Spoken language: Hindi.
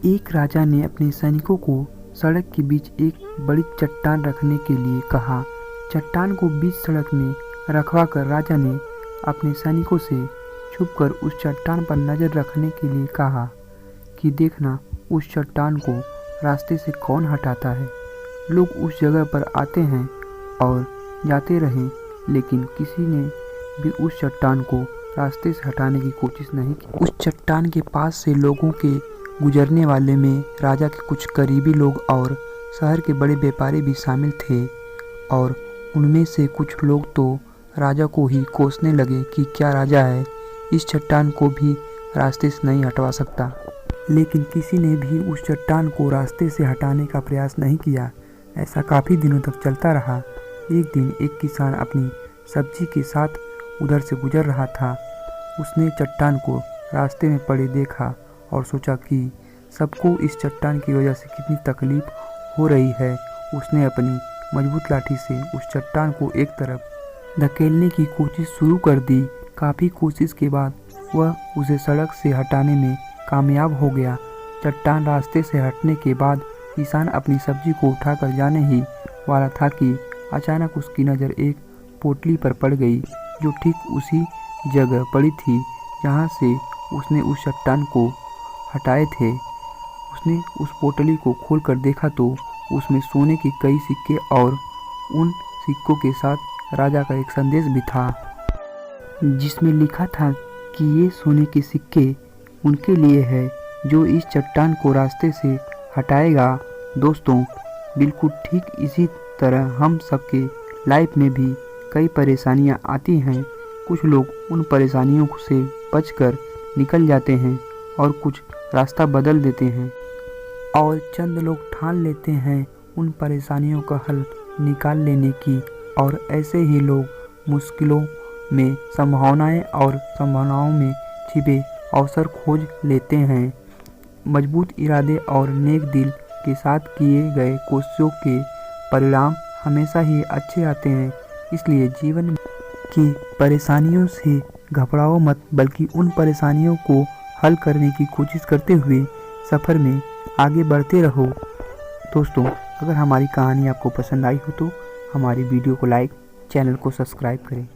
एक राजा ने अपने सैनिकों को सड़क के बीच एक बड़ी चट्टान रखने के लिए कहा। चट्टान को बीच सड़क में रखवाकर राजा ने अपने सैनिकों से छुपकर उस चट्टान पर नज़र रखने के लिए कहा कि देखना उस चट्टान को रास्ते से कौन हटाता है। लोग उस जगह पर आते हैं और जाते रहें, लेकिन किसी ने भी उस चट्टान को रास्ते से हटाने की कोशिश नहीं की। उस चट्टान के पास से लोगों के गुजरने वाले में राजा के कुछ करीबी लोग और शहर के बड़े व्यापारी भी शामिल थे, और उनमें से कुछ लोग तो राजा को ही कोसने लगे कि क्या राजा है, इस चट्टान को भी रास्ते से नहीं हटवा सकता। लेकिन किसी ने भी उस चट्टान को रास्ते से हटाने का प्रयास नहीं किया। ऐसा काफ़ी दिनों तक चलता रहा। एक दिन एक किसान अपनी सब्जी के साथ उधर से गुजर रहा था। उसने चट्टान को रास्ते में पड़े देखा और सोचा कि सबको इस चट्टान की वजह से कितनी तकलीफ हो रही है। उसने अपनी मजबूत लाठी से उस चट्टान को एक तरफ धकेलने की कोशिश शुरू कर दी। काफ़ी कोशिश के बाद वह उसे सड़क से हटाने में कामयाब हो गया। चट्टान रास्ते से हटने के बाद किसान अपनी सब्जी को उठाकर जाने ही वाला था कि अचानक उसकी नज़र एक पोटली पर पड़ गई, जो ठीक उसी जगह पड़ी थी जहाँ से उसने उस चट्टान को हटाए थे। उसने उस पोटली को खोलकर देखा तो उसमें सोने के कई सिक्के और उन सिक्कों के साथ राजा का एक संदेश भी था, जिसमें लिखा था कि ये सोने के सिक्के उनके लिए है जो इस चट्टान को रास्ते से हटाएगा। दोस्तों, बिल्कुल ठीक इसी तरह हम सबके लाइफ में भी कई परेशानियां आती हैं। कुछ लोग उन परेशानियों से बचकर निकल जाते हैं और कुछ रास्ता बदल देते हैं, और चंद लोग ठान लेते हैं उन परेशानियों का हल निकाल लेने की, और ऐसे ही लोग मुश्किलों में संभावनाएं और संभावनाओं में छिपे अवसर खोज लेते हैं। मजबूत इरादे और नेक दिल के साथ किए गए कोशिशों के परिणाम हमेशा ही अच्छे आते हैं। इसलिए जीवन की परेशानियों से घबराओ मत, बल्कि उन परेशानियों को हल करने की कोशिश करते हुए सफ़र में आगे बढ़ते रहो। दोस्तों, अगर हमारी कहानी आपको पसंद आई हो तो हमारी वीडियो को लाइक, चैनल को सब्सक्राइब करें।